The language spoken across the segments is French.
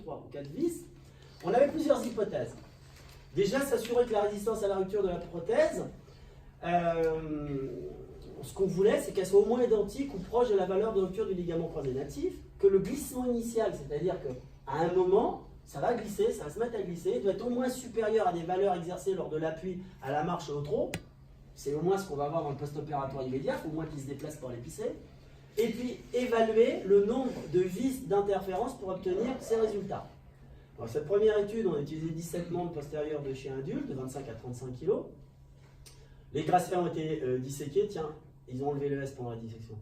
3 ou 4 vis, on avait plusieurs hypothèses. Déjà, s'assurer que la résistance à la rupture de la prothèse, ce qu'on voulait, c'est qu'elle soit au moins identique ou proche de la valeur de rupture du ligament croisé natif, que le glissement initial, c'est-à-dire qu'à un moment, ça va glisser, ça va se mettre à glisser, doit être au moins supérieur à des valeurs exercées lors de l'appui à la marche et au trot. C'est au moins ce qu'on va voir dans le post-opératoire immédiat, il faut au moins qu'il se déplace pour les pisser. Et puis, évaluer le nombre de vis d'interférence pour obtenir ces résultats. Dans cette première étude, on a utilisé 17 membres postérieurs de chiens adultes, de 25 à 35 kg. Les gracefs ont été disséqués, tiens, ils ont enlevé le S pendant la dissection.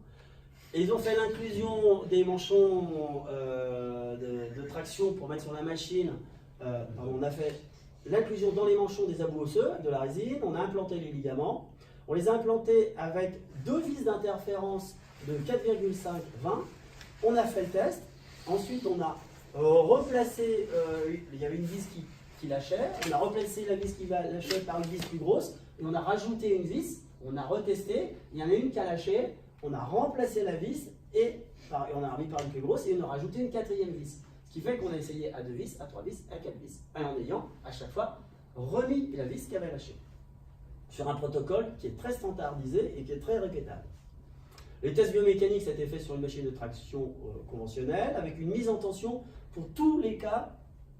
Et ils ont fait l'inclusion des manchons de traction pour mettre sur la machine. On a fait l'inclusion dans les manchons des abous osseux, de la résine, on a implanté les ligaments. On les a implantés avec 2 vis d'interférence de 4,5-20. On a fait le test. Ensuite, on a replacé, il y avait une vis qui lâchait. On a replacé la vis qui lâchait par une vis plus grosse. Et on a rajouté une vis. On a retesté. Il y en a une qui a lâché. On a remplacé la vis et on a remis par une plus grosse et on a rajouté une 4e vis. Ce qui fait qu'on a essayé à 2 vis, à 3 vis, à 4 vis. En ayant à chaque fois remis la vis qui avait lâché. Sur un protocole qui est très standardisé et qui est très répétable. Les tests biomécaniques, ça a été fait sur une machine de traction conventionnelle avec une mise en tension pour tous les cas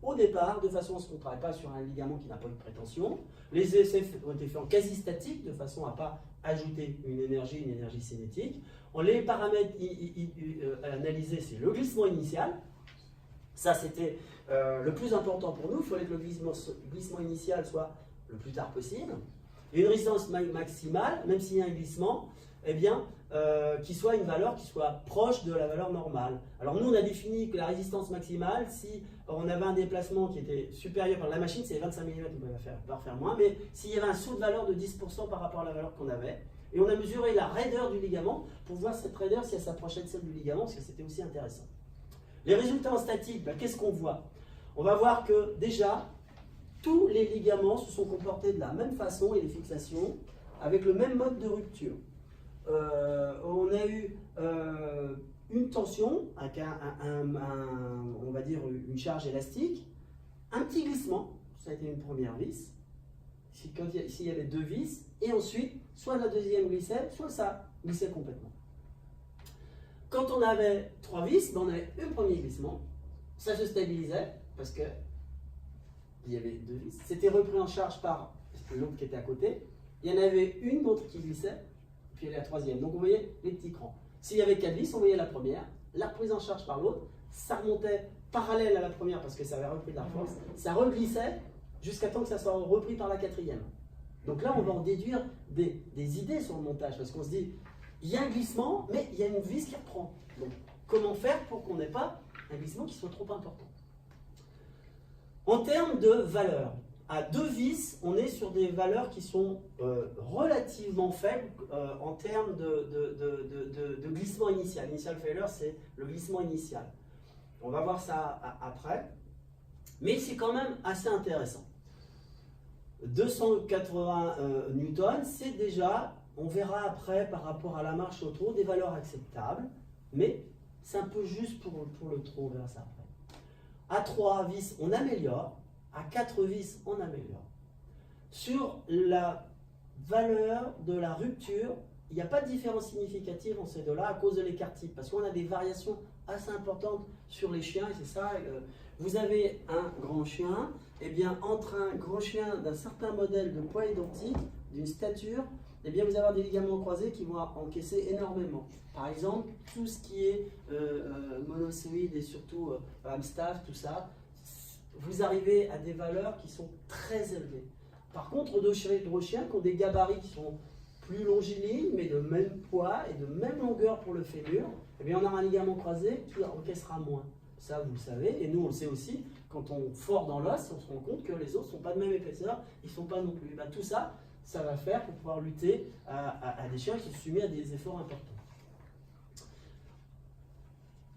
au départ, de façon à ce qu'on ne travaille pas sur un ligament qui n'a pas eu de prétention. Les essais ont été faits en quasi statique, de façon à ne pas ajouter une énergie cinétique. Les paramètres analysés, c'est le glissement initial. Ça, c'était le plus important pour nous. Il fallait que le glissement initial soit le plus tard possible. Et une résistance maximale, même s'il y a un glissement, eh bien, qui soit une valeur qui soit proche de la valeur normale. Alors nous, on a défini que la résistance maximale, si on avait un déplacement qui était supérieur par la machine, c'est 25 mm, on ne peut pas faire moins, mais s'il y avait un saut de valeur de 10% par rapport à la valeur qu'on avait, et on a mesuré la raideur du ligament pour voir cette raideur si elle s'approchait de celle du ligament, parce que c'était aussi intéressant. Les résultats en statique, ben, qu'est-ce qu'on voit? On va voir que déjà, tous les ligaments se sont comportés de la même façon et les fixations avec le même mode de rupture. On a eu une tension avec on va dire une charge élastique, un petit glissement, ça a été une première vis, s'il y avait 2 vis, et ensuite, soit la deuxième glissait, soit ça glissait complètement. Quand on avait 3 vis, ben on avait un premier glissement, ça se stabilisait, parce que il y avait 2 vis, c'était repris en charge par l'autre qui était à côté, il y en avait une autre qui glissait, puis la 3e. Donc vous voyez les petits crans. S'il y avait 4 vis, on voyait la première, la reprise en charge par l'autre, ça remontait parallèle à la première parce que ça avait repris de la force, ça reglissait jusqu'à temps que ça soit repris par la 4e. Donc là, on va en déduire des idées sur le montage parce qu'on se dit, il y a un glissement, mais il y a une vis qui reprend. Donc comment faire pour qu'on n'ait pas un glissement qui soit trop important? En termes de valeur, à 2 vis, on est sur des valeurs qui sont relativement faibles en termes de glissement initial. Initial failure, c'est le glissement initial. On va voir ça après. Mais c'est quand même assez intéressant. 280 newtons, c'est déjà, on verra après par rapport à la marche au trot, des valeurs acceptables. Mais c'est un peu juste pour le trot, on verra ça après. À 3 vis, on améliore. À 4 vis, on améliore. Sur la valeur de la rupture, il n'y a pas de différence significative entre ces deux-là à cause de l'écart type, parce qu'on a des variations assez importantes sur les chiens, et c'est ça, vous avez un grand chien, et bien entre un grand chien d'un certain modèle de poids identique, d'une stature, et bien vous allez avoir des ligaments croisés qui vont encaisser énormément. Par exemple, tout ce qui est monocoïde et surtout hamstaff, tout ça, vous arrivez à des valeurs qui sont très élevées. Par contre, d'autres chiens qui ont des gabarits qui sont plus longilignes, mais de même poids et de même longueur pour le fémur, eh bien, on a un ligament croisé qui encaissera moins. Ça, vous le savez, et nous, on le sait aussi, quand on ford dans l'os, on se rend compte que les os ne sont pas de même épaisseur, ils ne sont pas non plus. Ben, tout ça, ça va faire pour pouvoir lutter à des chiens qui sont soumis à des efforts importants.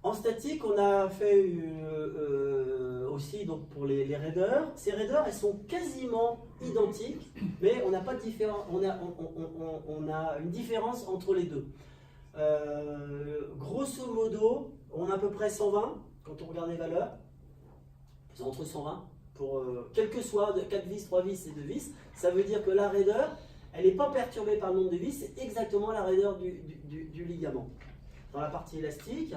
En statique, on a fait aussi donc, pour les raideurs. Ces raideurs, elles sont quasiment identiques, mais on n'a pas de différence. On a une différence entre les deux. Grosso modo, on a à peu près 120 quand on regarde les valeurs. c'est entre 120, pour, quel que soit, 4 vis, 3 vis et 2 vis, ça veut dire que la raideur, elle n'est pas perturbée par le nombre de vis, c'est exactement la raideur du ligament, dans la partie élastique,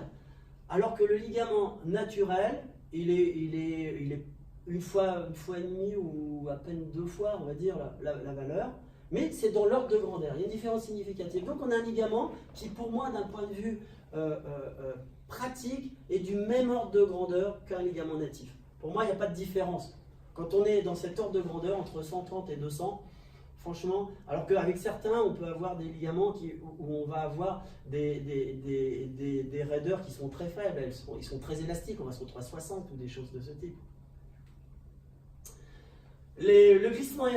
alors que le ligament naturel, il est une fois et demie ou à peine 2 fois, on va dire, la valeur, mais c'est dans l'ordre de grandeur. Il y a une différence significative. Donc on a un ligament qui, pour moi, d'un point de vue pratique, est du même ordre de grandeur qu'un ligament natif. Pour moi, il n'y a pas de différence. Quand on est dans cet ordre de grandeur, entre 130 et 200, franchement, alors qu'avec certains, on peut avoir des ligaments où on va avoir des raideurs qui sont très faibles, ils sont très élastiques, on va se retrouver à 60 ou des choses de ce type. Le glissement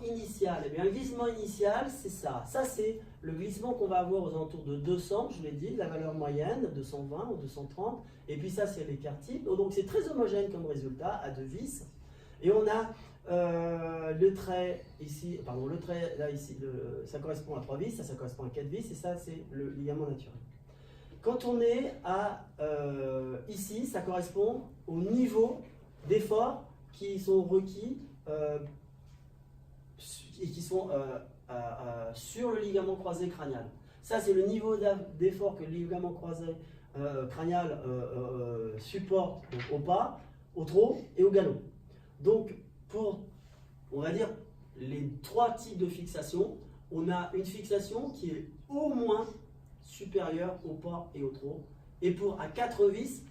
initial, eh bien, le glissement initial, c'est ça. Ça, c'est le glissement qu'on va avoir aux alentours de 200, je l'ai dit, la valeur moyenne, 220 ou 230. Et puis ça, c'est l'écart type. Donc c'est très homogène comme résultat, à 2 vis. Et on a le trait ici, pardon, le trait là, ici, ça correspond à 3 vis, ça correspond à 4 vis, et ça, c'est le ligament naturel. Quand on est à ici, ça correspond au niveau d'effort qui sont requis et qui sont sur le ligament croisé crânial. Ça, c'est le niveau d'effort que le ligament croisé crânial supporte au pas, au trot et au galop. Donc, pour, on va dire, les 3 types de fixation, on a une fixation qui est au moins supérieure au pas et au trot. Et pour à 4 vis,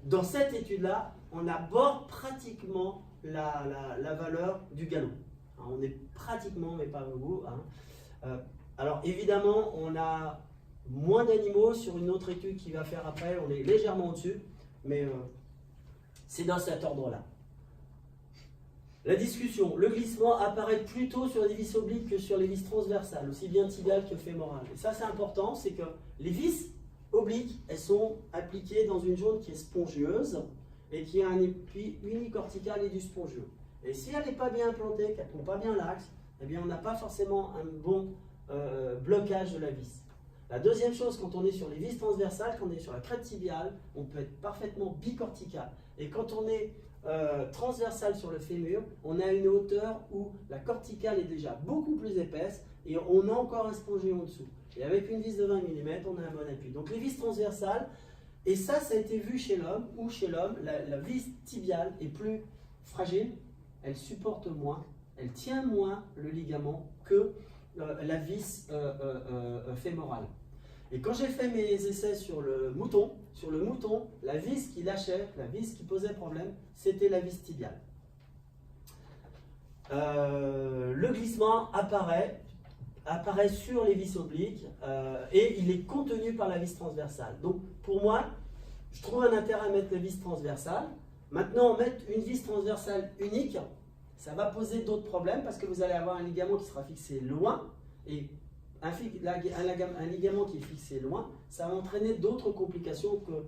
dans cette étude-là, on aborde pratiquement la valeur du galop. Hein, on est pratiquement, mais pas beaucoup. Hein. Alors évidemment, on a moins d'animaux sur une autre étude qui va faire après, on est légèrement au-dessus, mais c'est dans cet ordre-là. La discussion, le glissement apparaît plutôt sur les vis obliques que sur les vis transversales, aussi bien tibiales que fémorales. Et ça, c'est important, c'est que les vis obliques, elles sont appliquées dans une zone qui est spongieuse et qui a un épi unicortical et du spongieux. Et si elle n'est pas bien implantée, qu'elle ne prend pas bien l'axe, eh bien, on n'a pas forcément un bon blocage de la vis. La deuxième chose, quand on est sur les vis transversales, quand on est sur la crête tibiale, on peut être parfaitement bicortical. Et quand on est transversale sur le fémur, on a une hauteur où la corticale est déjà beaucoup plus épaisse et on a encore un spongieux en dessous. Et avec une vis de 20 mm, on a un bon appui. Donc les vis transversales, et ça a été vu chez l'homme, où chez l'homme, la vis tibiale est plus fragile, elle supporte moins, elle tient moins le ligament que la vis fémorale. Et quand j'ai fait mes essais sur le mouton, la vis qui lâchait, la vis qui posait problème, c'était la vis tibiale. Le glissement apparaît sur les vis obliques et il est contenu par la vis transversale. Donc pour moi, je trouve un intérêt à mettre la vis transversale. Maintenant, mettre une vis transversale unique, ça va poser d'autres problèmes parce que vous allez avoir un ligament qui sera fixé loin et un ligament qui est fixé loin, ça va entraîner d'autres complications qu'on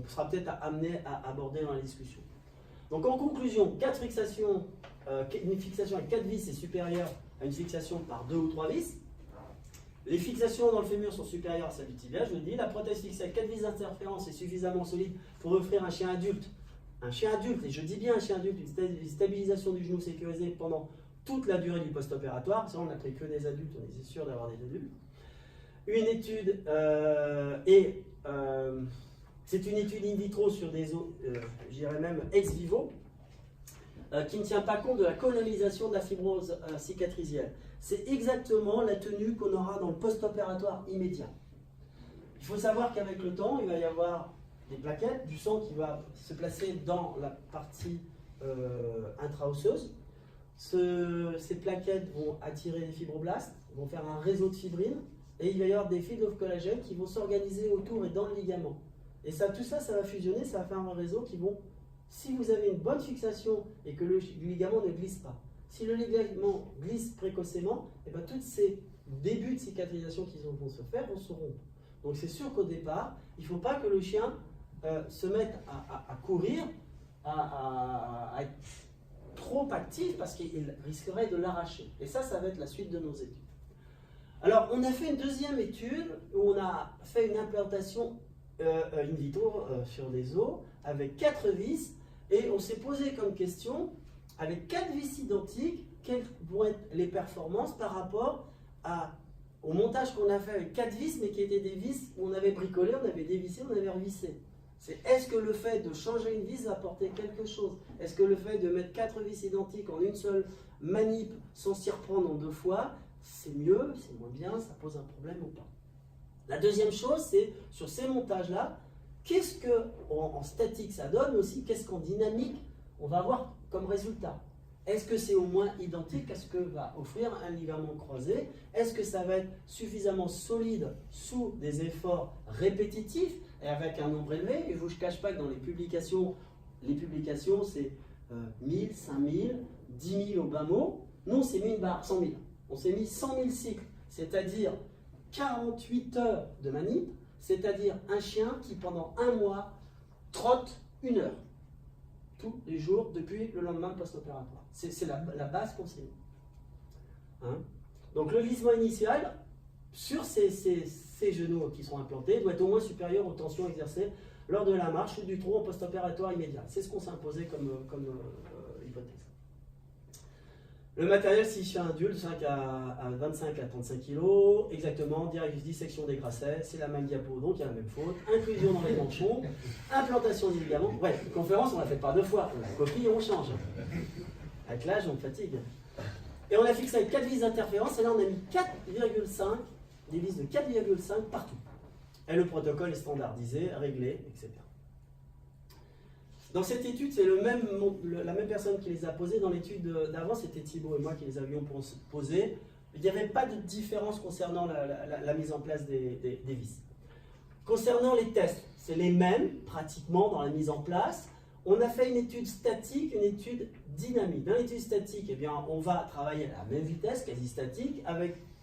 sera peut-être amené à aborder dans la discussion. Donc en conclusion, une fixation avec 4 vis est supérieure à une fixation par 2 ou 3 vis. Les fixations dans le fémur sont supérieures à celles du tibia, je le dis. La prothèse fixée avec 4 vis d'interférence est suffisamment solide pour offrir un chien adulte, et je dis bien un chien adulte, une stabilisation du genou sécurisée pendant toute la durée du post-opératoire. Ça, on n'a pris que des adultes, on est sûr d'avoir des adultes. Une étude, c'est une étude in vitro sur des os, je dirais même ex vivo, qui ne tient pas compte de la colonisation de la fibrose cicatricielle. C'est exactement la tenue qu'on aura dans le post-opératoire immédiat. Il faut savoir qu'avec le temps, il va y avoir des plaquettes, du sang qui va se placer dans la partie intra-osseuse. Ces plaquettes vont attirer les fibroblastes, vont faire un réseau de fibrines, et il va y avoir des fibres de collagène qui vont s'organiser autour et dans le ligament. Et ça, tout ça, ça va fusionner, ça va faire un réseau qui vont, si vous avez une bonne fixation et que le ligament ne glisse pas, si le ligament glisse précocement, et bien tous ces débuts de cicatrisation qui vont se faire vont se rompre. Donc c'est sûr qu'au départ, il ne faut pas que le chien se mette à courir, à être trop actif parce qu'il risquerait de l'arracher. Et ça va être la suite de nos études. Alors, on a fait une deuxième étude où on a fait une implantation in vitro sur des os avec 4 vis, et on s'est posé comme question, avec 4 vis identiques, quelles vont être les performances par rapport au montage qu'on a fait avec 4 vis, mais qui étaient des vis où on avait bricolé, on avait dévissé, on avait revissé. Est-ce que le fait de changer une vis va apporter quelque chose? Est-ce que le fait de mettre 4 vis identiques en une seule manip sans s'y reprendre en 2 fois, c'est mieux, c'est moins bien, ça pose un problème ou pas? La deuxième chose, c'est sur ces montages-là, qu'est-ce qu'en statique ça donne aussi, qu'est-ce qu'en dynamique on va avoir comme résultat? Est-ce que c'est au moins identique à ce que va offrir un ligament croisé? Est-ce que ça va être suffisamment solide sous des efforts répétitifs et avec un nombre élevé? Et je ne vous cache pas que dans les publications c'est 1000, 5000, 10 000 au bas mot. Nous, on s'est mis une barre, 100 000. On s'est mis 100 000 cycles, c'est-à-dire 48 heures de manip, c'est-à-dire un chien qui pendant un mois trotte 1 heure. Tous les jours depuis le lendemain post-opératoire. C'est la base qu'on s'est mis. Hein? Donc le glissement initial sur ces genoux qui sont implantés doit être au moins supérieur aux tensions exercées lors de la marche ou du trot en post-opératoire immédiat. C'est ce qu'on s'est imposé comme hypothèse. Le matériel, si je suis un adulte, 25 à 35 kg, exactement, dissection des gracets, c'est la même diapo, donc il y a la même faute, inclusion dans les manchons, implantation des ligaments. Ouais, une conférence, on ne la fait pas 2 fois, on la copie et on change. Avec l'âge, on fatigue. Et on a fixé avec 4 vis d'interférence, et là on a mis 4,5, des vis de 4,5 partout. Et le protocole est standardisé, réglé, etc. Dans cette étude, c'est la même personne qui les a posées. Dans l'étude d'avant, c'était Thibaut et moi qui les avions posées. Il n'y avait pas de différence concernant la mise en place des vis. Concernant les tests, c'est les mêmes pratiquement dans la mise en place. On a fait une étude statique, une étude dynamique. Dans l'étude statique, eh bien, on va travailler à la même vitesse, quasi statique,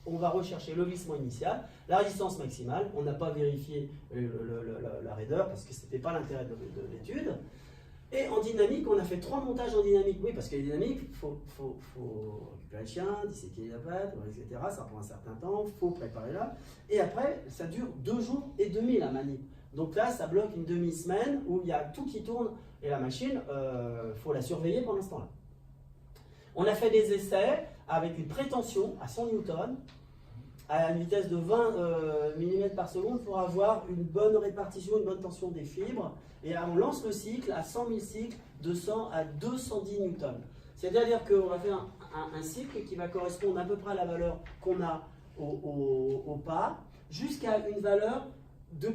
on va rechercher le glissement initial, la résistance maximale. On n'a pas vérifié la raideur parce que ce n'était pas l'intérêt de l'étude. Et en dynamique, on a fait 3 montages en dynamique. Oui, parce que les dynamiques, il faut récupérer le chien, disséquer la patte, etc. Ça prend un certain temps, il faut préparer là. Et après, ça dure 2 jours et demi la manip. Donc là, ça bloque une demi-semaine où il y a tout qui tourne. Et la machine, il faut la surveiller pendant ce temps-là. On a fait des essais avec une prétention à 100 newtons, à une vitesse de 20 mm par seconde pour avoir une bonne répartition, une bonne tension des fibres. Et on lance le cycle à 100 000 cycles de 100 à 210 newtons. C'est-à-dire qu'on va faire un cycle qui va correspondre à peu près à la valeur qu'on a au pas, jusqu'à une valeur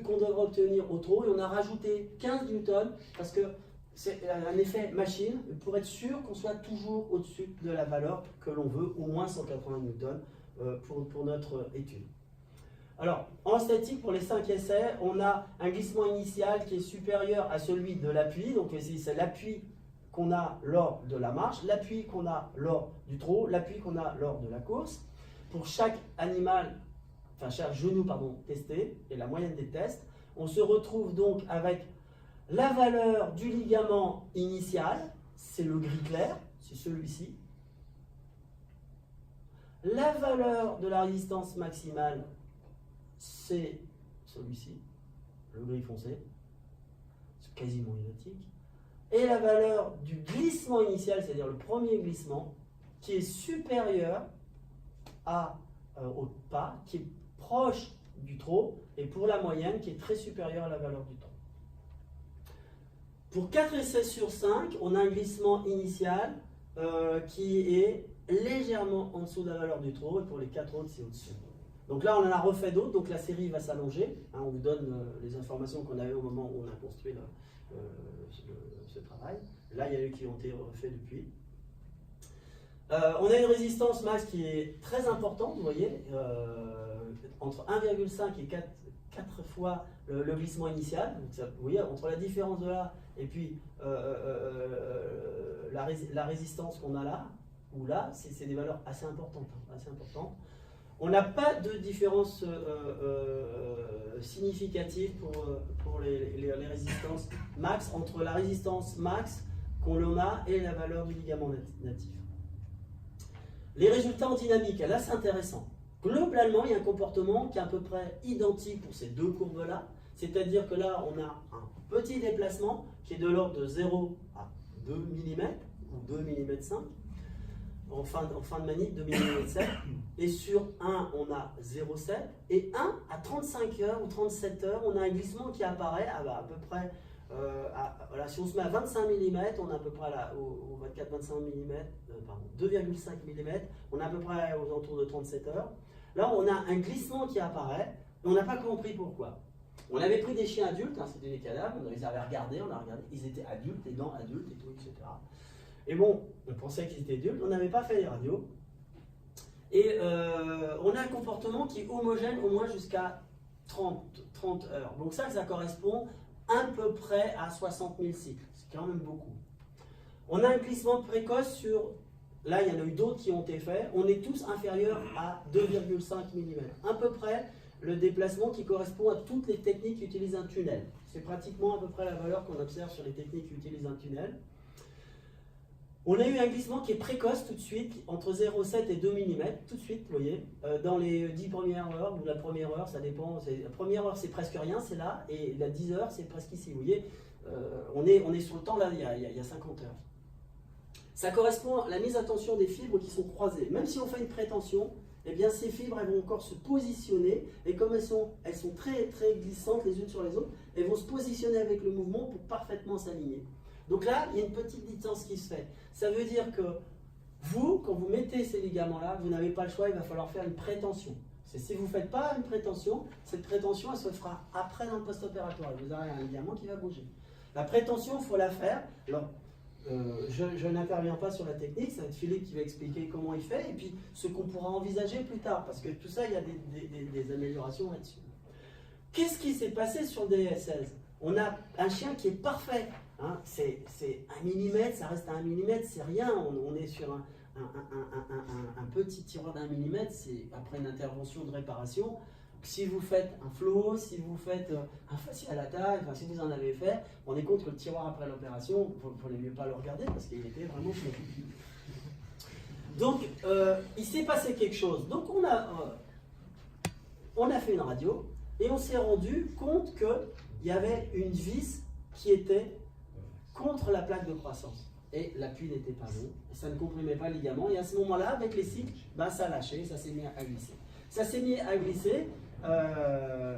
qu'on devrait obtenir au trot. Et on a rajouté 15 newtons parce que c'est un effet machine pour être sûr qu'on soit toujours au-dessus de la valeur que l'on veut, au moins 180 newtons pour notre étude. Alors, en statique, pour les 5 essais, on a un glissement initial qui est supérieur à celui de l'appui. Donc, c'est l'appui qu'on a lors de la marche, l'appui qu'on a lors du trot, l'appui qu'on a lors de la course. Pour chaque animal, enfin chaque genou, testé, et la moyenne des tests, on se retrouve donc avec la valeur du ligament initial, c'est le gris clair, c'est celui-ci. La valeur de la résistance maximale, c'est celui-ci, le gris foncé, c'est quasiment identique. Et la valeur du glissement initial, c'est-à-dire le premier glissement, qui est supérieur au pas, qui est proche du trot, et pour la moyenne, qui est très supérieure à la valeur du trot. Pour 4 essais sur 5, on a un glissement initial qui est légèrement en dessous de la valeur du trot, et pour les 4 autres, c'est au-dessus. Donc là, on en a refait d'autres, donc la série va s'allonger. Hein, on vous donne les informations qu'on avait au moment où on a construit ce travail. Là, il y a eu qui ont été refaits depuis. On a une résistance max qui est très importante, vous voyez, entre 1,5 et 4 fois le glissement initial. Donc ça, vous voyez, entre la différence de là et puis la résistance qu'on a là, ou là, c'est des valeurs assez importantes. On n'a pas de différence significative pour les résistances max entre la résistance max qu'on a et la valeur du ligament natif. Les résultats en dynamique, là c'est intéressant. Globalement, il y a un comportement qui est à peu près identique pour ces deux courbes-là, c'est-à-dire que là, on a un petit déplacement qui est de l'ordre de 0 à 2 mm, ou 2 mm 5, en fin de manip, 2 mm 7, et sur 1, on a 0,7, et 1 à 35 heures ou 37 heures, on a un glissement qui apparaît à peu près, voilà, si on se met à 25 mm, on est à peu près au 24-25 mm, pardon, 2,5 mm, on est à peu près aux alentours de 37 heures. Là, on a un glissement qui apparaît, et on n'a pas compris pourquoi. On avait pris des chiens adultes, hein, c'était des cadavres, on les avait regardés, ils étaient adultes, les dents adultes et tout, etc. Et bon, on pensait qu'ils étaient adultes, on n'avait pas fait les radios. Et on a un comportement qui est homogène au moins jusqu'à 30 heures. Donc ça correspond à peu près à 60 000 cycles, c'est quand même beaucoup. On a un glissement précoce sur, là il y en a eu d'autres qui ont été faits, on est tous inférieurs à 2,5 mm. À peu près le déplacement qui correspond à toutes les techniques qui utilisent un tunnel. C'est pratiquement à peu près la valeur qu'on observe sur les techniques qui utilisent un tunnel. On a eu un glissement qui est précoce tout de suite, entre 0,7 et 2 mm, tout de suite, vous voyez, dans les 10 premières heures, ou la première heure, ça dépend, la première heure c'est presque rien, c'est là, et la 10 heures c'est presque ici, vous voyez, on est sur le temps là, il y a 50 heures. Ça correspond à la mise à tension des fibres qui sont croisées. Même si on fait une prétension, eh bien ces fibres elles vont encore se positionner, et comme elles sont très, très glissantes les unes sur les autres, elles vont se positionner avec le mouvement pour parfaitement s'aligner. Donc là, il y a une petite distance qui se fait. Ça veut dire que vous, quand vous mettez ces ligaments-là, vous n'avez pas le choix, il va falloir faire une prétention. Si vous ne faites pas une prétention, cette prétention, elle se fera après dans le post-opératoire. Vous aurez un ligament qui va bouger. La prétention, il faut la faire. Alors, je n'interviens pas sur la technique, ça va être Philippe qui va expliquer comment il fait, et puis ce qu'on pourra envisager plus tard, parce que tout ça, il y a des améliorations là-dessus. Qu'est-ce qui s'est passé sur le DS16? On a un chien qui est parfait. Hein, c'est 1 mm, ça reste à 1 mm, c'est rien, on est sur un petit tiroir d'1 mm, c'est après une intervention de réparation. Si vous faites un flow, si vous faites un fascia à la taille, enfin, si vous en avez fait, on est compte que le tiroir après l'opération, il ne fallait mieux pas le regarder parce qu'il était vraiment flou. Donc, il s'est passé quelque chose. Donc, on a fait une radio et on s'est rendu compte qu'il y avait une vis qui était contre la plaque de croissance. Et l'appui n'était pas bon, et ça ne comprimait pas le ligament. Et à ce moment-là, avec les cycles, ben, ça a lâché, ça s'est mis à glisser. Ça s'est mis à glisser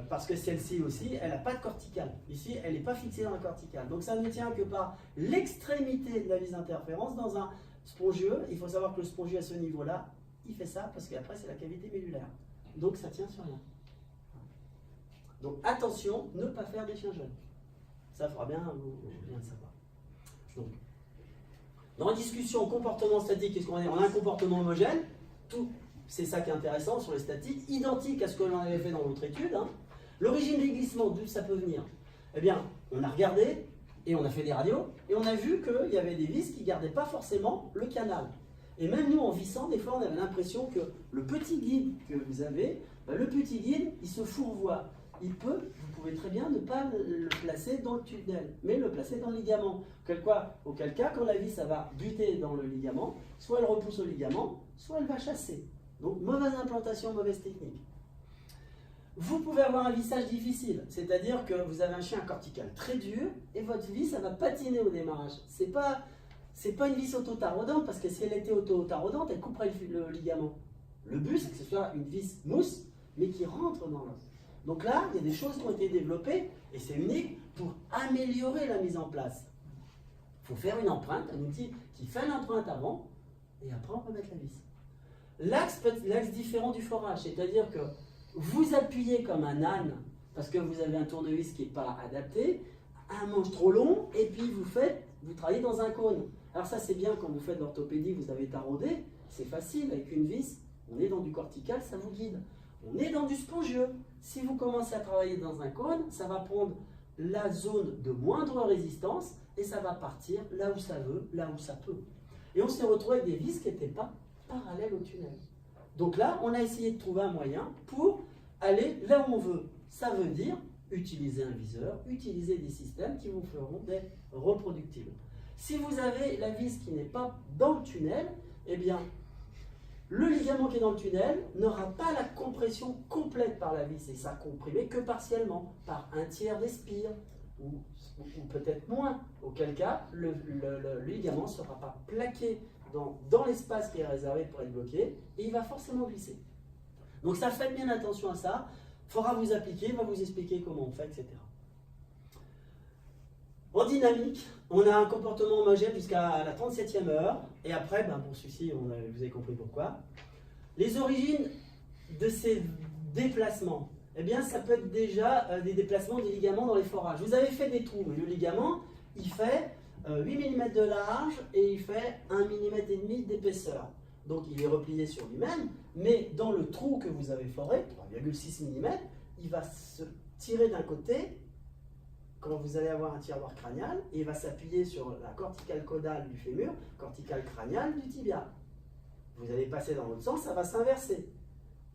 parce que celle-ci aussi, elle n'a pas de corticale. Ici, elle n'est pas fixée dans la corticale. Donc ça ne tient que par l'extrémité de la vis d'interférence dans un spongieux. Il faut savoir que le spongieux à ce niveau-là, il fait ça parce qu'après c'est la cavité médullaire. Donc ça tient sur rien. Donc attention, ne pas faire des chiens jeunes. Ça fera bien le savoir. Donc, dans la discussion comportement statique, qu'est-ce qu'on va dire? On a un comportement homogène, tout, c'est ça qui est intéressant sur les statiques, identique à ce que l'on avait fait dans l'autre étude. Hein. L'origine des glissements, d'où ça peut venir? Eh bien, on a regardé et on a fait des radios et on a vu qu'il y avait des vis qui ne gardaient pas forcément le canal. Et même nous, en vissant, des fois, on avait l'impression que le petit guide que vous avez, ben, le petit guide, il se fourvoie. Vous pouvez très bien ne pas le placer dans le tunnel, mais le placer dans le ligament. Auquel cas, quand la vis ça va buter dans le ligament, soit elle repousse au ligament, soit elle va chasser. Donc, mauvaise implantation, mauvaise technique. Vous pouvez avoir un vissage difficile, c'est-à-dire que vous avez un chien cortical très dur, et votre vis, ça va patiner au démarrage. C'est pas une vis auto-taraudante, parce que si elle était auto-taraudante, elle couperait le ligament. Le but, c'est que ce soit une vis mousse, mais qui rentre dans l'os. Donc là, il y a des choses qui ont été développées, et c'est unique, pour améliorer la mise en place. Il faut faire une empreinte, un outil qui fait l'empreinte avant, et après on peut mettre la vis. L'axe différent du forage, c'est-à-dire que vous appuyez comme un âne, parce que vous avez un tournevis qui n'est pas adapté, un manche trop long, et puis vous travaillez dans un cône. Alors ça c'est bien quand vous faites de l'orthopédie, vous avez taraudé, c'est facile, avec une vis, on est dans du cortical, ça vous guide. On est dans du spongieux. Si vous commencez à travailler dans un cône, ça va prendre la zone de moindre résistance et ça va partir là où ça veut, là où ça peut. Et on s'est retrouvé avec des vis qui n'étaient pas parallèles au tunnel. Donc là, on a essayé de trouver un moyen pour aller là où on veut. Ça veut dire utiliser un viseur, utiliser des systèmes qui vous feront des reproductibles. Si vous avez la vis qui n'est pas dans le tunnel, eh bien, Le ligament qui est dans le tunnel n'aura pas la compression complète par la vis et sera comprimé que partiellement, par un tiers des spires, ou peut-être moins, auquel cas le ligament ne sera pas plaqué dans l'espace qui est réservé pour être bloqué et il va forcément glisser. Donc ça, faites bien attention à ça, il faudra vous appliquer, il va vous expliquer comment on fait, etc. En dynamique, on a un comportement homogène jusqu'à la 37e heure, et après, pour celui-ci, vous avez compris pourquoi. Les origines de ces déplacements, eh bien, ça peut être déjà des déplacements des ligaments dans les forages. Vous avez fait des trous, le ligament, il fait 8 mm de large et il fait 1,5 mm d'épaisseur. Donc, il est replié sur lui-même, mais dans le trou que vous avez foré, 3,6 mm, il va se tirer d'un côté, quand vous allez avoir un tiroir crânial, et il va s'appuyer sur la corticale caudale du fémur, corticale crâniale du tibia. Vous allez passer dans l'autre sens, ça va s'inverser.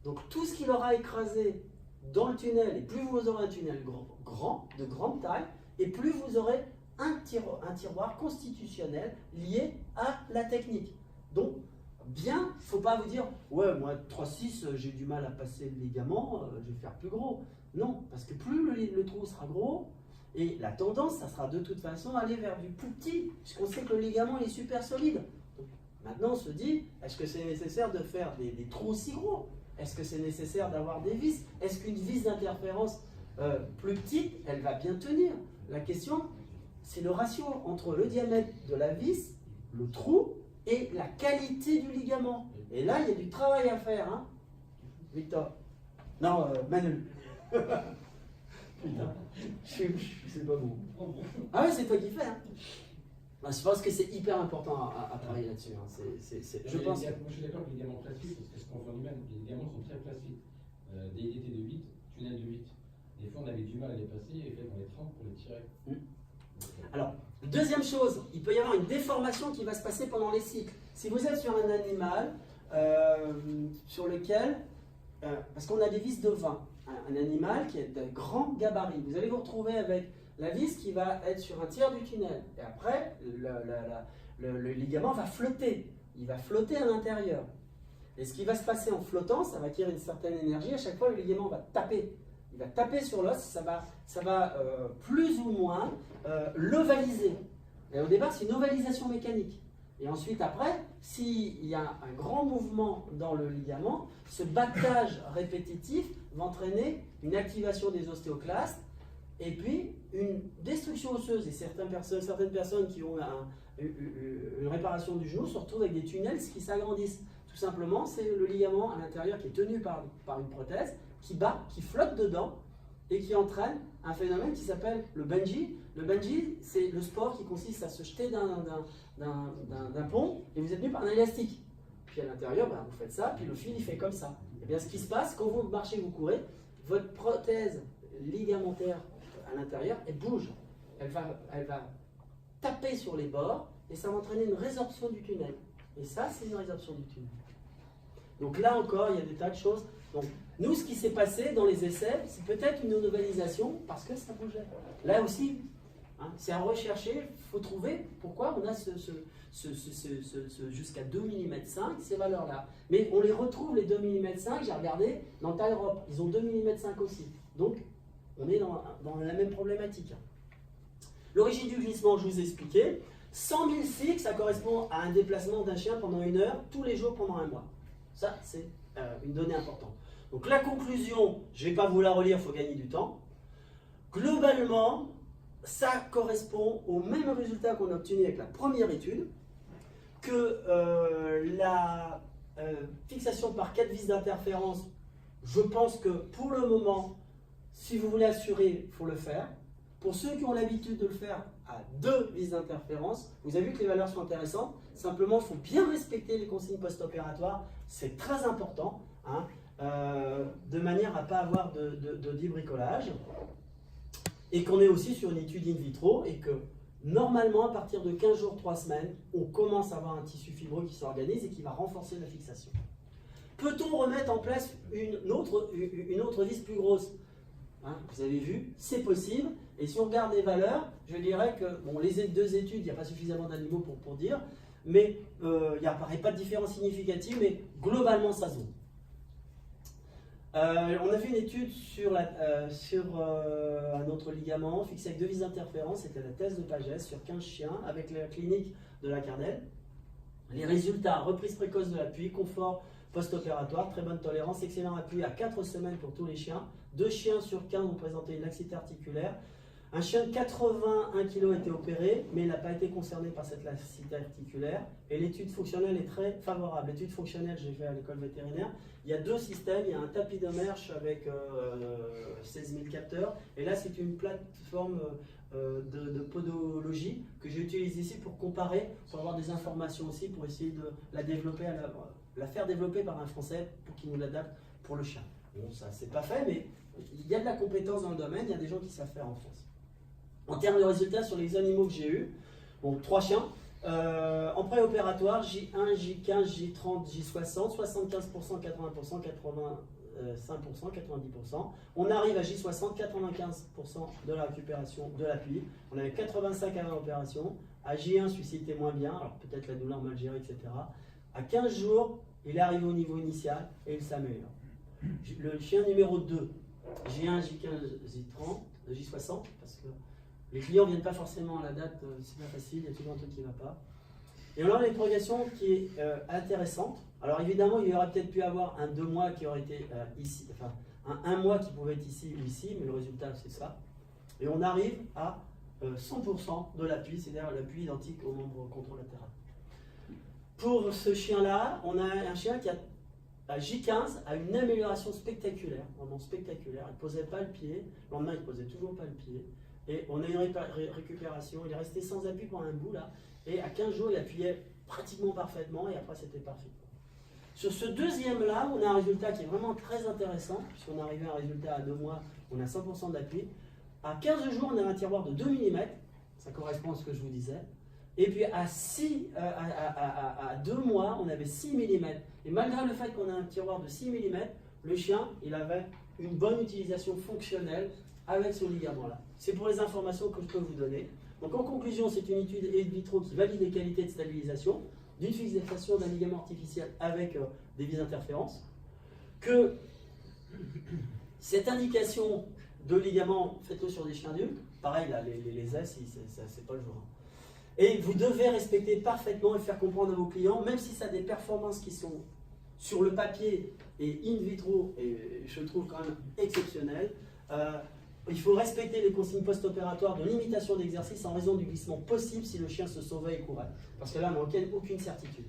Donc tout ce qu'il aura écrasé dans le tunnel, et plus vous aurez un tunnel de grande taille, et plus vous aurez un tiroir constitutionnel lié à la technique. Donc, bien, il ne faut pas vous dire « Ouais, moi, 3,6, j'ai du mal à passer le ligament, je vais faire plus gros. » Non, parce que plus le trou sera gros, et la tendance, ça sera de toute façon aller vers du plus petit, puisqu'on sait que le ligament est super solide. Donc, maintenant, on se dit, est-ce que c'est nécessaire de faire des trous aussi gros? Est-ce que c'est nécessaire d'avoir des vis? Est-ce qu'une vis d'interférence plus petite, elle va bien tenir? La question, c'est le ratio entre le diamètre de la vis, le trou, et la qualité du ligament. Et là, il y a du travail à faire, hein, Victor? Non, Manu. Putain, je sais pas bon. Ah oui, c'est toi qui fais. Hein. Je pense que c'est hyper important à travailler là-dessus. Hein. Je pense. Moi, je suis d'accord que les ligaments classiques, c'est ce qu'on fait en humain. Les ligaments sont très plastiques. DIDT de 8, tunnel de 8. Des fois, on avait du mal à les passer et il fallait qu'on les trempe pour les tirer. Alors, deuxième chose, il peut y avoir une déformation qui va se passer pendant les cycles. Si vous êtes sur un animal sur lequel, parce qu'on a des vis de 20, un animal qui est de grand gabarit, vous allez vous retrouver avec la vis qui va être sur un tiers du tunnel. Et après, le ligament va flotter. Il va flotter à l'intérieur. Et ce qui va se passer en flottant, ça va acquérir une certaine énergie. À chaque fois, le ligament va taper. Il va taper sur l'os, ça va plus ou moins l'ovaliser. Et au départ, c'est une ovalisation mécanique. Et ensuite, après, s'il y a un grand mouvement dans le ligament, ce battage répétitif va entraîner une activation des ostéoclastes et puis une destruction osseuse. Et certaines personnes qui ont une réparation du genou se retrouvent avec des tunnels qui s'agrandissent. Tout simplement, c'est le ligament à l'intérieur qui est tenu par une prothèse qui bat, qui flotte dedans et qui entraîne un phénomène qui s'appelle le bungee. Le bungee, c'est le sport qui consiste à se jeter d'un pont et vous êtes tenu par un élastique. Puis à l'intérieur, vous faites ça, puis le fil il fait comme ça. Et bien ce qui se passe, quand vous marchez, vous courez, votre prothèse ligamentaire à l'intérieur, elle bouge. Elle va taper sur les bords et ça va entraîner une résorption du tunnel. Et ça, c'est une résorption du tunnel. Donc là encore, il y a des tas de choses. Donc, nous, ce qui s'est passé dans les essais, c'est peut-être une ovalisation parce que ça bougeait. Là aussi, hein, c'est à rechercher, il faut trouver pourquoi on a jusqu'à 2 mm 5, ces valeurs-là. Mais on les retrouve, les 2 mm 5, j'ai regardé, dans Tie Rope, ils ont 2 mm 5 aussi. Donc, on est dans la même problématique. L'origine du glissement, je vous ai expliqué. 100 000 cycles, ça correspond à un déplacement d'un chien pendant 1 heure, tous les jours pendant 1 mois. Ça, c'est une donnée importante. Donc la conclusion, je ne vais pas vous la relire, il faut gagner du temps. Globalement, ça correspond au même résultat qu'on a obtenu avec la première étude, que la fixation par 4 vis d'interférence, je pense que pour le moment, si vous voulez assurer, il faut le faire. Pour ceux qui ont l'habitude de le faire à 2 vis d'interférence, vous avez vu que les valeurs sont intéressantes. Simplement, il faut bien respecter les consignes post-opératoires. C'est très important, hein, de manière à ne pas avoir de débricolage. Et qu'on est aussi sur une étude in vitro et que normalement, à partir de 15 jours, 3 semaines, on commence à avoir un tissu fibreux qui s'organise et qui va renforcer la fixation. Peut-on remettre en place une autre vis plus grosse? Hein, vous avez vu, c'est possible. Et si on regarde les valeurs, je dirais que, bon, les 2 études, il n'y a pas suffisamment d'animaux pour dire, mais il n'apparaît pas de différence significative, mais globalement ça se voit. On a fait une étude sur un autre ligament fixé avec 2 vis d'interférence, c'était la thèse de Pagès, sur 15 chiens avec la clinique de la Cardelle. Les résultats, reprise précoce de l'appui, confort post-opératoire, très bonne tolérance, excellent appui à 4 semaines pour tous les chiens. 2 chiens sur 15 ont présenté une laxité articulaire. Un chien de 81 kg était opéré, mais il n'a pas été concerné par cette laxité articulaire. Et l'étude fonctionnelle est très favorable. L'étude fonctionnelle, j'ai fait à l'école vétérinaire. Il y a 2 systèmes. Il y a un tapis de Mersch avec 16 000 capteurs. Et là, c'est une plateforme de podologie que j'utilise ici pour comparer, pour avoir des informations aussi, pour essayer de la développer, la faire développer par un Français pour qu'il nous l'adapte pour le chien. Bon, ça, c'est pas fait, mais il y a de la compétence dans le domaine. Il y a des gens qui savent faire en France. En termes de résultats sur les animaux que j'ai eus, bon, 3 chiens, en préopératoire, J1, J15, J30, J60, 75%, 80%, 85%, 90%. On arrive à J60, 95% de la récupération de l'appui. On avait 85 avant l'opération. À J1, celui-ci était moins bien, alors peut-être la douleur mal gérée, etc. À 15 jours, il est arrivé au niveau initial et il s'améliore. Le chien numéro 2, J1, J15, J30, J60, parce que les clients ne viennent pas forcément à la date, c'est pas facile, il y a toujours un truc qui ne va pas. Et on a une progression qui est intéressante. Alors évidemment, il y aurait peut-être pu avoir un 2 mois qui aurait été ici, enfin un mois qui pouvait être ici ou ici, mais le résultat c'est ça. Et on arrive à 100% de l'appui, c'est-à-dire l'appui identique au membre contralatéral. Pour ce chien-là, on a un chien qui à J15 a une amélioration spectaculaire, vraiment spectaculaire. Il ne posait pas le pied, le lendemain il ne posait toujours pas le pied. Et on a une récupération, il est resté sans appui pendant un bout là, et à 15 jours il appuyait pratiquement parfaitement, et après c'était parfait. Sur ce deuxième là, on a un résultat qui est vraiment très intéressant, puisqu'on est arrivé à un résultat à 2 mois, on a 100% d'appui. À 15 jours, on a un tiroir de 2 mm, ça correspond à ce que je vous disais. Et puis à 2 mois, on avait 6 mm. Et malgré le fait qu'on a un tiroir de 6 mm, le chien, il avait une bonne utilisation fonctionnelle avec ce ligament-là. C'est pour les informations que je peux vous donner. Donc en conclusion, c'est une étude in vitro qui valide les qualités de stabilisation d'une fixation d'un ligament artificiel avec des vis d'interférence. Que cette indication de ligament, faites-le sur des chiens adultes. Pareil, là, les S, c'est pas le jour. Et vous devez respecter parfaitement et faire comprendre à vos clients, même si ça a des performances qui sont sur le papier et in vitro, et je le trouve quand même exceptionnelles, il faut respecter les consignes post-opératoires de limitation d'exercice en raison du glissement possible si le chien se sauvait et courait. Parce que là, on n'a aucune certitude.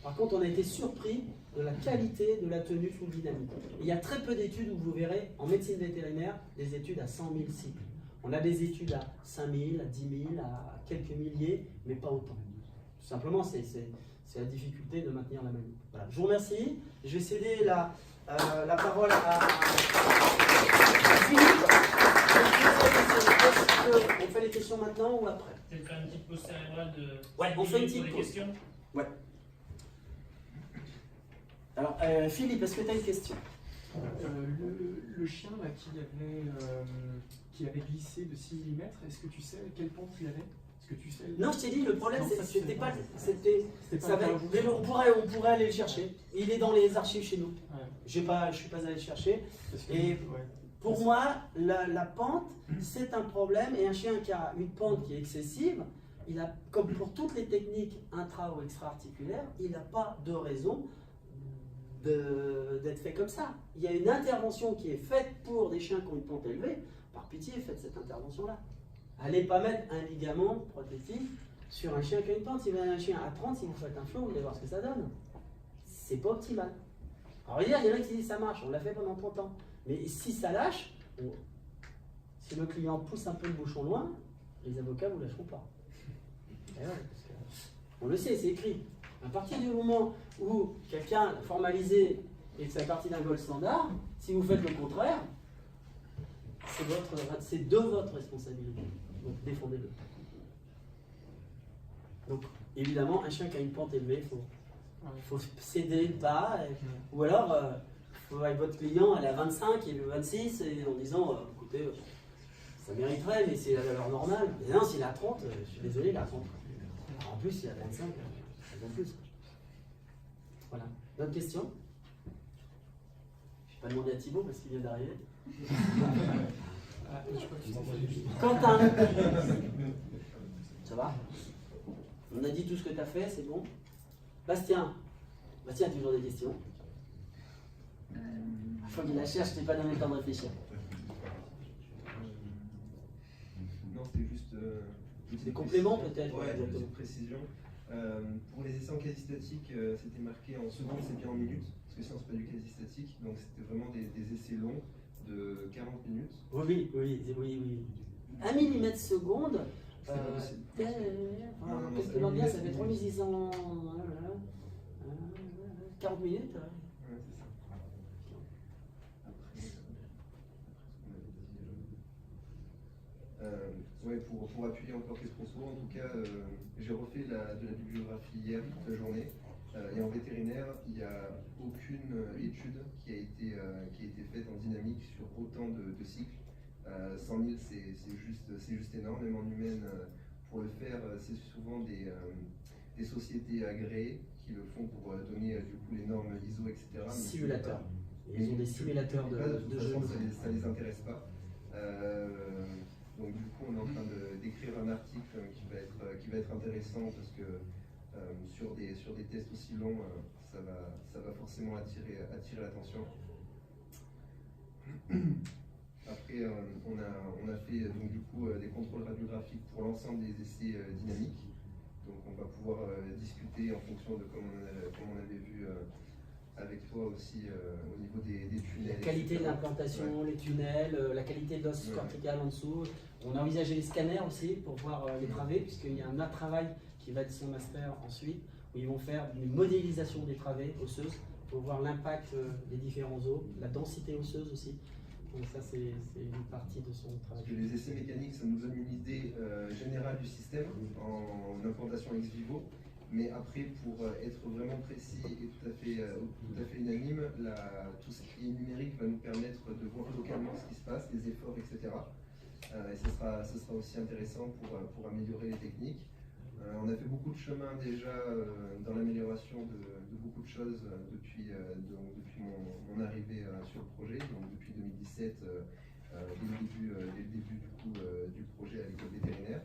Par contre, on a été surpris de la qualité de la tenue full dynamique. Il y a très peu d'études où vous verrez, en médecine vétérinaire, des études à 100 000 cycles. On a des études à 5 000, à 10 000, à quelques milliers, mais pas autant. Tout simplement, c'est la difficulté de maintenir la manip. Voilà. Je vous remercie. Je vais céder la parole à Philippe. On fait les questions maintenant ou après? Peut-être faire une petite pause cérébrale de. Ouais, on fait une petite pause. Questions. Ouais. Alors, Philippe, est-ce que tu as une question? Le chien là, qui avait glissé de 6 mm, est-ce que tu sais quelle pente il avait? Est-ce que tu sais? Non, je t'ai dit, le problème, c'était pas. On pourrait aller le chercher. Il est dans les archives chez nous. Ouais. Je ne suis pas allé le chercher. Et ouais. pour moi, la pente, c'est un problème. Et un chien qui a une pente qui est excessive, il a, comme pour toutes les techniques intra- ou extra-articulaires, il n'a pas de raison d'être fait comme ça. Il y a une intervention qui est faite pour des chiens qui ont une pente élevée. Par pitié, faites cette intervention-là. Allez pas mettre un ligament protectif sur un chien qui a une pente. Si vous avez un chien à 30, si vous faites un flot, vous allez voir ce que ça donne. C'est pas optimal. Alors il y en a qui disent ça marche, on l'a fait pendant 30 ans. Mais si ça lâche, si le client pousse un peu le bouchon loin, les avocats ne vous lâcheront pas. Et ouais, parce que, on le sait, c'est écrit. À partir du moment où quelqu'un l'a formalisé et que c'est partie d'un gold standard, si vous faites le contraire, c'est de votre responsabilité. Donc défendez-le. Donc évidemment, un chien qui a une pente élevée, il faut céder le pas, ou alors avec votre client, elle est à 25 et 26, et en disant écoutez, ça mériterait, mais c'est la valeur normale. Et non, s'il a 30, je suis désolé, il a 30. Alors, en plus, il a 25. en plus. Voilà. D'autres questions? Je vais pas demander à Thibaut parce qu'il vient d'arriver. Ah, je crois que tu t'es fait. Quentin, ça va? On a dit tout ce que tu as fait, c'est bon? Bastien, Bastien a toujours des questions. Il faut qu'il la cherche, je t'ai pas donné le temps de réfléchir. Non, c'était juste. Des compléments peut-être? Ouais, exactement. une précision. Pour les essais en quasi-statique, c'était marqué en secondes, c'est bien en minutes, parce que sinon c'est pas du quasi-statique, donc c'était vraiment des essais longs de 40 minutes. Oui, oui, oui, oui, oui. 1 millimètre seconde. C'est pas possible. Qu'est-ce que l'ambiance, ça fait 3600. 40 minutes. Ouais, c'est ça. Après, ouais, pour appuyer encore Espresso, en tout cas, j'ai refait de la bibliographie hier toute la journée. Et en vétérinaire, il n'y a aucune étude qui a été faite en dynamique sur autant de cycles. 100 000, c'est juste énorme. Même en humaine, pour le faire, c'est souvent des sociétés agréées qui le font pour donner du coup les normes ISO, etc. Simulateurs. Ils ont des simulateurs de toute façon, jeux. ça les intéresse pas. Donc du coup, on est en train d'écrire un article qui va être intéressant parce que sur des tests aussi longs, ça va forcément attirer l'attention. Après, on a fait donc du coup des contrôles radiographiques pour l'ensemble des essais dynamiques. Donc on va pouvoir discuter en fonction de comme on avait vu avec toi aussi au niveau des tunnels. La qualité etc. de l'implantation, Ouais. les tunnels, la qualité de l'os cortical en dessous. On a envisagé les scanners aussi pour voir les travées, puisqu'il y a un autre travail qui va être son master ensuite, où ils vont faire une modélisation des travées osseuses pour voir l'impact des différents os, la densité osseuse aussi. Donc ça, c'est une partie de son Parce travail. que les essais mécaniques, ça nous donne une idée générale du système en implantation ex vivo. Mais après, pour être vraiment précis et tout à fait unanime, tout ce qui est numérique va nous permettre de voir localement ce qui se passe, les efforts, etc. Et ce sera aussi intéressant pour améliorer les techniques. On a fait beaucoup de chemin déjà dans l'amélioration de beaucoup de choses depuis mon arrivée sur le projet, donc depuis 2017, dès le début du projet à l'école vétérinaire.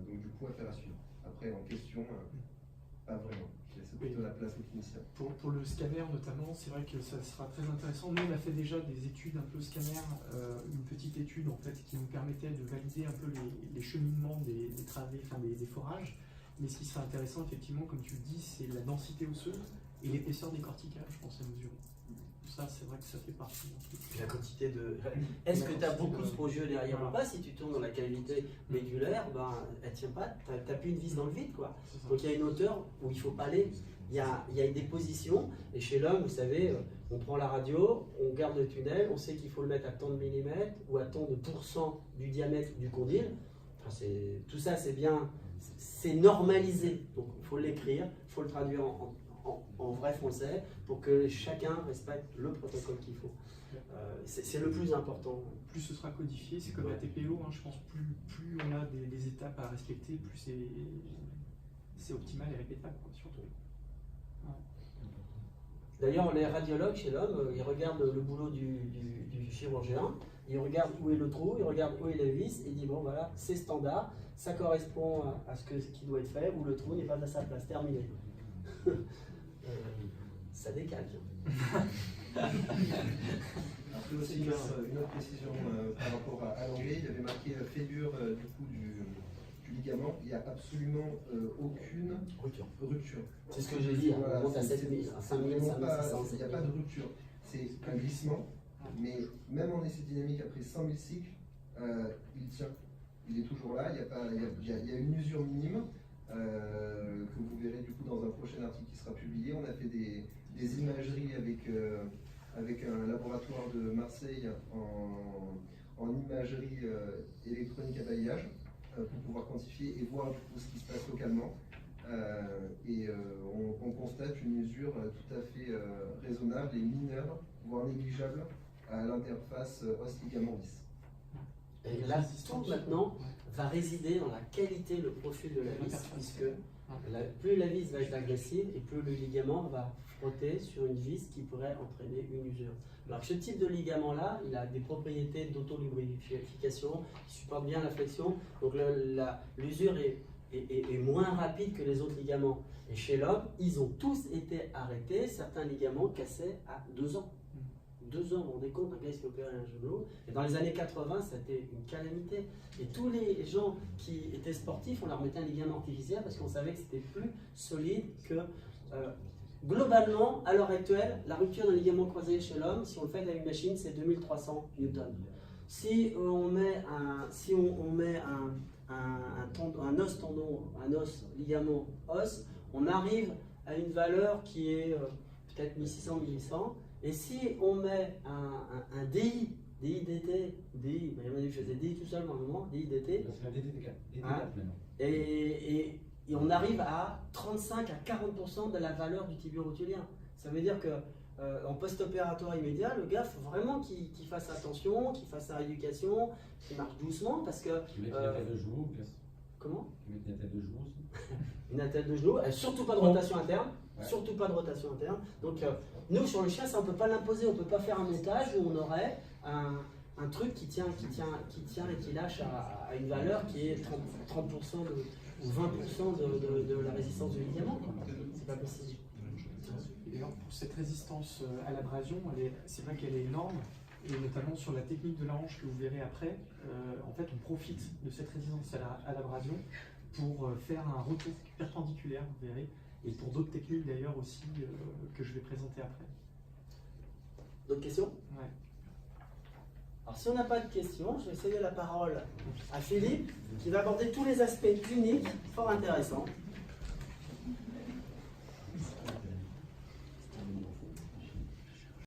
Donc du coup, affaire à suivre. Après, en question, pas vraiment. Je laisse plutôt la place aux cliniciens. Pour le scanner notamment, c'est vrai que ça sera très intéressant. Nous, on a fait déjà des études un peu scanner, une petite étude en fait qui nous permettait de valider un peu les cheminements des travées, enfin des forages. Mais ce qui serait intéressant, effectivement, comme tu le dis, c'est la densité osseuse et l'épaisseur des corticales, je pense, à mesurer. Ça, c'est vrai que ça fait partie d'un truc. La quantité de. Est-ce que tu as beaucoup de spongieux derrière ou pas? Si tu tournes dans la cavité médulaire, ben, elle tient pas, tu n'as plus une vis dans le vide, quoi. Donc il y a une hauteur où il ne faut pas aller. Il y a des positions, et chez l'homme, vous savez, on prend la radio, on garde le tunnel, on sait qu'il faut le mettre à tant de millimètres ou à tant de pourcents du diamètre du condyle. Enfin, tout ça, c'est bien, c'est normalisé. Donc il faut l'écrire, il faut le traduire en vrai français pour que chacun respecte le protocole qu'il faut. C'est le plus important. Plus ce sera codifié, c'est comme la TPO, hein, je pense plus on a des étapes à respecter, plus c'est optimal et répétable, quoi, surtout. Ouais. D'ailleurs, les radiologues chez l'homme, ils regardent le boulot du chirurgien, ils regardent où est le trou, ils regardent où est la vis, et ils disent bon voilà, c'est standard, ça correspond à ce qui doit être fait, ou le trou n'est pas à sa place, terminé. Ça décalque. Après aussi, une autre précision par rapport à l'anglais, il y avait marqué fêlure du coup du ligament. Il n'y a absolument aucune rupture. C'est ce que j'ai dit, Voilà, on monte à 7000, à 5000, vraiment 5600. il n'y a pas de rupture. C'est un glissement, mais même en essai dynamique, après 100 000 cycles, il tient. Il est toujours là, il y a une usure minime que vous verrez du coup dans un prochain article qui sera publié. On a fait des imageries avec un laboratoire de Marseille en imagerie électronique à balayage pour pouvoir quantifier et voir du coup ce qui se passe localement. On constate une usure tout à fait raisonnable et mineure, voire négligeable, à l'interface os-ligament-vis. Et là, tout maintenant va résider dans la qualité, le profil de la vis, puisque plus la vis va être agressive et plus le ligament va frotter sur une vis qui pourrait entraîner une usure. Alors ce type de ligament-là, il a des propriétés d'autolubrification, il supporte bien la flexion, donc l'usure est moins rapide que les autres ligaments. Et chez l'homme, ils ont tous été arrêtés, certains ligaments cassés à 2 ans. 2 ans, vous vous rendez compte, un gars qui s'est opéré un genou. Et dans les années 80, c'était une calamité. Et tous les gens qui étaient sportifs, on leur mettait un ligament artificiel parce qu'on savait que c'était plus solide que... globalement, à l'heure actuelle, la rupture d'un ligament croisé chez l'homme, si on le fait avec une machine, c'est 2300 newtons. Si on met un os tendon, un os ligament os, on arrive à une valeur qui est peut-être 1600-1800. Et si on met un DI, DIDT, DI, il m'a dit que je faisais DI tout seul dans le moment, DIDT, C'est la DT4 hein, maintenant. et on arrive à 35 à 40% de la valeur du tibio rotulien. Ça veut dire que en post-opératoire immédiat, le gars, il faut vraiment qu'il fasse attention, qu'il fasse sa rééducation, qu'il marche doucement parce que... Tu mets une attelle de genou, Comment? tu mets une attelle de genou aussi. Une attelle de genou, surtout pas de rotation interne. Ouais. Surtout pas de rotation interne. Donc nous sur le chien, ça on peut pas l'imposer, on peut pas faire un montage où on aurait un truc qui tient et qui lâche à une valeur qui est 30% ou 20% de la résistance du ligament. C'est pas possible. Et d'ailleurs, pour cette résistance à l'abrasion, c'est vrai qu'elle est énorme, et notamment sur la technique de la hanche que vous verrez après, en fait on profite de cette résistance à l'abrasion pour faire un retour perpendiculaire, vous verrez, et pour d'autres techniques d'ailleurs aussi que je vais présenter après. D'autres questions? Ouais. Alors si on n'a pas de questions, je vais céder la parole à Philippe qui va aborder tous les aspects cliniques fort intéressants